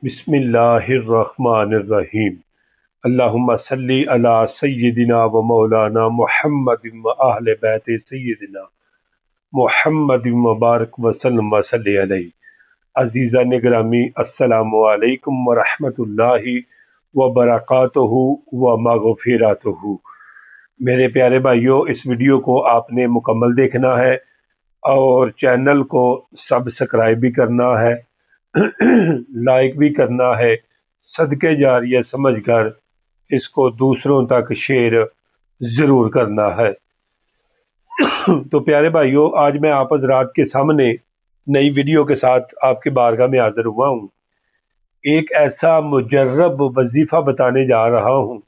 بسم اللہ الرحمن الرحیم۔ اللہم صلی علی سیدنا و مولانا محمد و اہل بیت سیدنا محمد مبارک وسلم وصلی علیہ۔ عزیزان گرامی، السلام علیکم ورحمۃ اللہ وبرکاتہ و مغفراتہ۔ میرے پیارے بھائیوں، اس ویڈیو کو آپ نے مکمل دیکھنا ہے اور چینل کو سبسکرائب بھی کرنا ہے، لائک بھی کرنا ہے، صدقے جاریہ سمجھ کر اس کو دوسروں تک شیئر ضرور کرنا ہے۔ تو پیارے بھائیوں، آج میں آپ حضرات کے سامنے نئی ویڈیو کے ساتھ آپ کے بارگاہ میں حاضر ہوا ہوں۔ ایک ایسا مجرب وظیفہ بتانے جا رہا ہوں،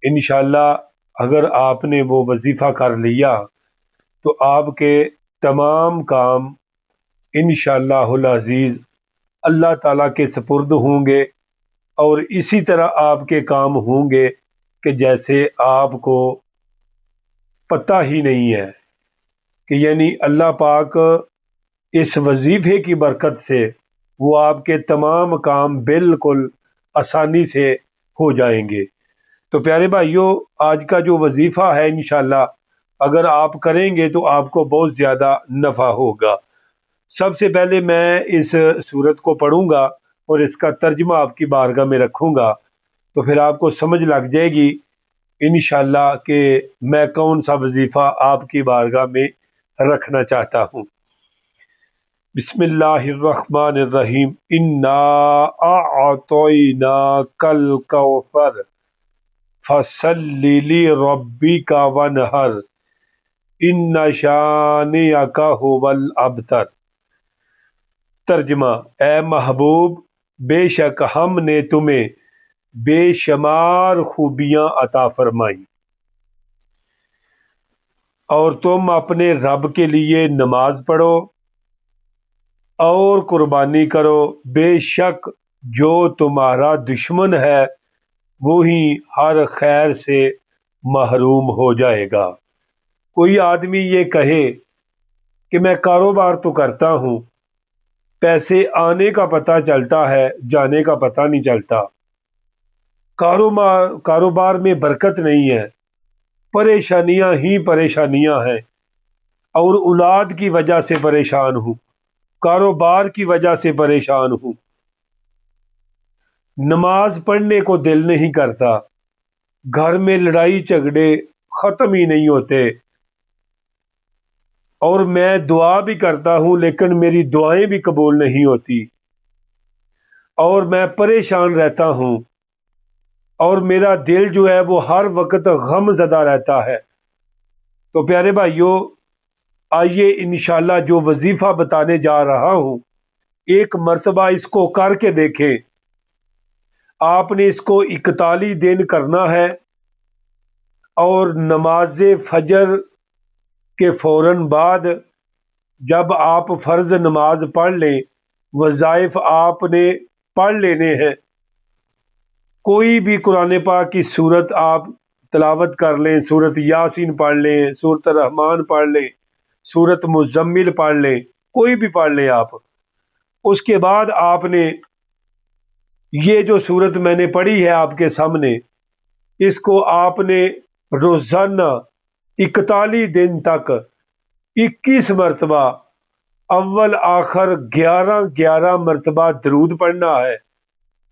انشاءاللہ اگر آپ نے وہ وظیفہ کر لیا تو آپ کے تمام کام انشاءاللہ العزیز اللہ تعالیٰ کے سپرد ہوں گے، اور اسی طرح آپ کے کام ہوں گے کہ جیسے آپ کو پتہ ہی نہیں ہے کہ یعنی اللہ پاک اس وظیفے کی برکت سے وہ آپ کے تمام کام بالکل آسانی سے ہو جائیں گے۔ تو پیارے بھائیوں، آج کا جو وظیفہ ہے انشاءاللہ اگر آپ کریں گے تو آپ کو بہت زیادہ نفع ہوگا۔ سب سے پہلے میں اس سورت کو پڑھوں گا اور اس کا ترجمہ آپ کی بارگاہ میں رکھوں گا، تو پھر آپ کو سمجھ لگ جائے گی انشاءاللہ کہ میں کون سا وظیفہ آپ کی بارگاہ میں رکھنا چاہتا ہوں۔ بسم اللہ الرحمن الرحیم۔ انا اعطیناک الکوثر فصل لربک وانحر ان شانئک هو الابتر۔ ترجمہ: اے محبوب، بے شک ہم نے تمہیں بے شمار خوبیاں عطا فرمائیں، اور تم اپنے رب کے لیے نماز پڑھو اور قربانی کرو۔ بے شک جو تمہارا دشمن ہے وہی ہر خیر سے محروم ہو جائے گا۔ کوئی آدمی یہ کہے کہ میں کاروبار تو کرتا ہوں، پیسے آنے کا پتہ چلتا ہے، جانے کا پتہ نہیں چلتا، کاروبار میں برکت نہیں ہے، پریشانیاں ہی پریشانیاں ہیں، اور اولاد کی وجہ سے پریشان ہوں، کاروبار کی وجہ سے پریشان ہوں، نماز پڑھنے کو دل نہیں کرتا، گھر میں لڑائی جھگڑے ختم ہی نہیں ہوتے، اور میں دعا بھی کرتا ہوں لیکن میری دعائیں بھی قبول نہیں ہوتی، اور میں پریشان رہتا ہوں، اور میرا دل جو ہے وہ ہر وقت غم زدہ رہتا ہے۔ تو پیارے بھائیوں، آئیے انشاءاللہ جو وظیفہ بتانے جا رہا ہوں ایک مرتبہ اس کو کر کے دیکھیں۔ آپ نے اس کو 41 دن کرنا ہے، اور نماز فجر کے فوراً بعد جب آپ فرض نماز پڑھ لیں، وظائف آپ نے پڑھ لینے ہیں، کوئی بھی قرآن پاک کی سورت آپ تلاوت کر لیں، سورت یاسین پڑھ لیں، سورت رحمان پڑھ لیں، سورت مزمل پڑھ لیں، کوئی بھی پڑھ لیں آپ۔ اس کے بعد آپ نے یہ جو سورت میں نے پڑھی ہے آپ کے سامنے، اس کو آپ نے روزانہ 41 دن تک 21 مرتبہ اول آخر 11 مرتبہ درود پڑھنا ہے،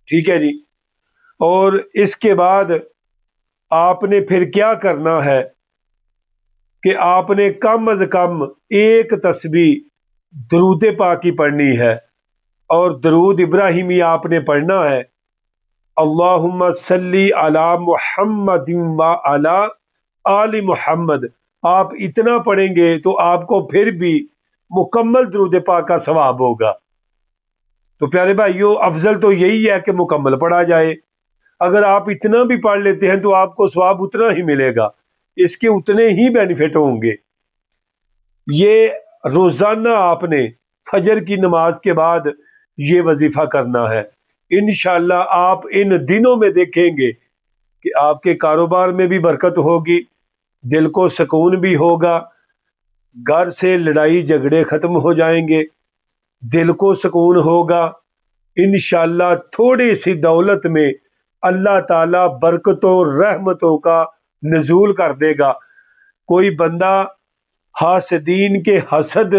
ٹھیک ہے جی؟ اور اس کے بعد آپ نے پھر کیا کرنا ہے کہ آپ نے کم از کم ایک تسبیح درود پاک کی پڑھنی ہے، اور درود ابراہیمی آپ نے پڑھنا ہے، اللہم صلی علی محمد و علی آل محمد۔ آپ اتنا پڑھیں گے تو آپ کو پھر بھی مکمل درود پاک کا ثواب ہوگا۔ تو پیارے بھائیوں، افضل تو یہی ہے کہ مکمل پڑھا جائے۔ اگر آپ اتنا بھی پڑھ لیتے ہیں تو آپ کو ثواب اتنا ہی ملے گا، اس کے اتنے ہی بینیفٹ ہوں گے۔ یہ روزانہ آپ نے فجر کی نماز کے بعد یہ وظیفہ کرنا ہے۔ انشاءاللہ آپ ان دنوں میں دیکھیں گے کہ آپ کے کاروبار میں بھی برکت ہوگی، دل کو سکون بھی ہوگا، گھر سے لڑائی جھگڑے ختم ہو جائیں گے، دل کو سکون ہوگا، انشاءاللہ تھوڑی سی دولت میں اللہ تعالیٰ برکتوں رحمتوں کا نزول کر دے گا۔ کوئی بندہ حاسدین کے حسد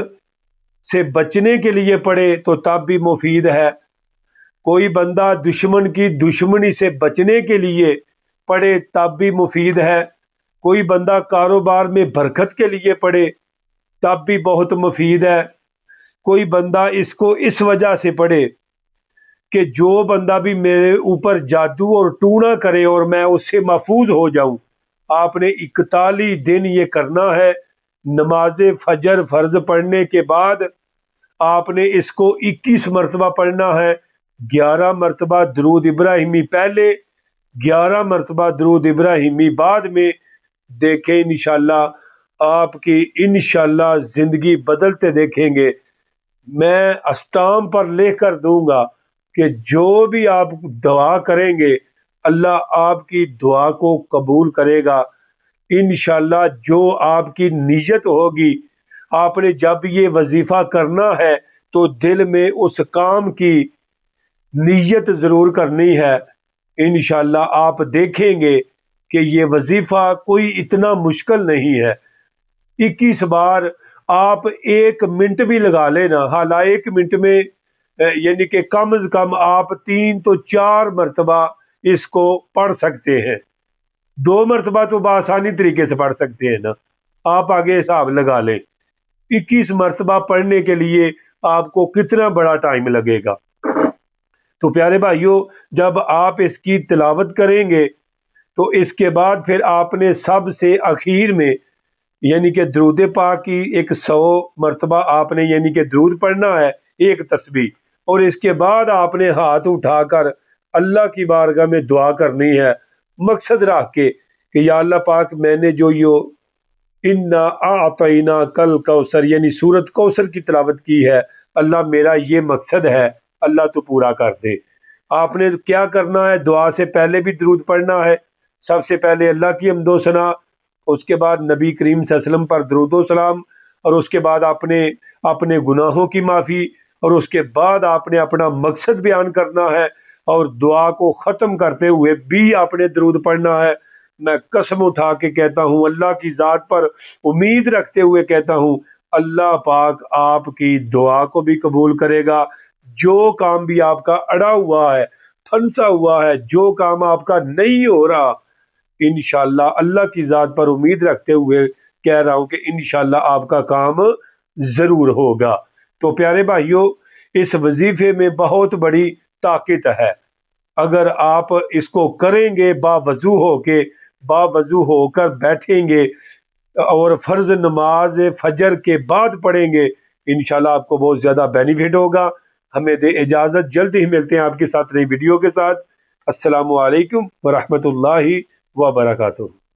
سے بچنے کے لیے پڑھے تو تب بھی مفید ہے، کوئی بندہ دشمن کی دشمنی سے بچنے کے لیے پڑھے تب بھی مفید ہے، کوئی بندہ کاروبار میں برکت کے لیے پڑھے تب بھی بہت مفید ہے، کوئی بندہ اس کو اس وجہ سے پڑھے کہ جو بندہ بھی میرے اوپر جادو اور ٹونا کرے اور میں اس سے محفوظ ہو جاؤں۔ آپ نے 41 دن یہ کرنا ہے، نماز فجر فرض پڑھنے کے بعد آپ نے اس کو 21 مرتبہ پڑھنا ہے، 11 مرتبہ درود ابراہیمی پہلے، 11 مرتبہ درود ابراہیمی بعد میں۔ دیکھیں انشاءاللہ آپ کی انشاءاللہ زندگی بدلتے دیکھیں گے۔ میں اسٹام پر لکھ کر دوں گا کہ جو بھی آپ دعا کریں گے اللہ آپ کی دعا کو قبول کرے گا انشاءاللہ۔ جو آپ کی نیت ہوگی، آپ نے جب یہ وظیفہ کرنا ہے تو دل میں اس کام کی نیت ضرور کرنی ہے۔ انشاءاللہ آپ دیکھیں گے کہ یہ وظیفہ کوئی اتنا مشکل نہیں ہے۔ 21 بار آپ 1 منٹ بھی لگا لینا، حالانکہ 1 منٹ میں یعنی کہ کم از کم آپ 3 تو 4 مرتبہ اس کو پڑھ سکتے ہیں، 2 مرتبہ تو بآسانی طریقے سے پڑھ سکتے ہیں نا، آپ آگے حساب لگا لیں 21 مرتبہ پڑھنے کے لیے آپ کو کتنا بڑا ٹائم لگے گا۔ تو پیارے بھائیوں، جب آپ اس کی تلاوت کریں گے تو اس کے بعد پھر آپ نے سب سے اخیر میں یعنی کہ درود پاک کی 100 مرتبہ آپ نے یعنی کہ درود پڑھنا ہے، ایک تسبیح، اور اس کے بعد آپ نے ہاتھ اٹھا کر اللہ کی بارگاہ میں دعا کرنی ہے، مقصد رکھ کے کہ یا اللہ پاک میں نے جو یہ انا اعطینا کل کوثر یعنی سورت کوثر کی تلاوت کی ہے، اللہ میرا یہ مقصد ہے، اللہ تو پورا کر دے۔ آپ نے کیا کرنا ہے؟ دعا سے پہلے بھی درود پڑھنا ہے، سب سے پہلے اللہ کی حمد و ثنا، اس کے بعد نبی کریم صلی اللہ علیہ وسلم پر درود و سلام، اور اس کے بعد اپنے گناہوں کی معافی، اور اس کے بعد آپ نے اپنا مقصد بیان کرنا ہے، اور دعا کو ختم کرتے ہوئے بھی آپ نے درود پڑھنا ہے۔ میں قسم اٹھا کے کہتا ہوں، اللہ کی ذات پر امید رکھتے ہوئے کہتا ہوں، اللہ پاک آپ کی دعا کو بھی قبول کرے گا۔ جو کام بھی آپ کا اڑا ہوا ہے، پھنسا ہوا ہے، جو کام آپ کا نہیں ہو رہا، انشاءاللہ اللہ کی ذات پر امید رکھتے ہوئے کہہ رہا ہوں کہ انشاءاللہ آپ کا کام ضرور ہوگا۔ تو پیارے بھائیوں، اس وظیفے میں بہت بڑی طاقت ہے۔ اگر آپ اس کو کریں گے، باوضو ہو کر بیٹھیں گے اور فرض نماز فجر کے بعد پڑھیں گے، انشاءاللہ آپ کو بہت زیادہ بینیفٹ ہوگا۔ ہمیں دے اجازت، جلد ہی ملتے ہیں آپ کے ساتھ نئی ویڈیو کے ساتھ۔ السلام علیکم ورحمۃ اللہ وبرکاتہ۔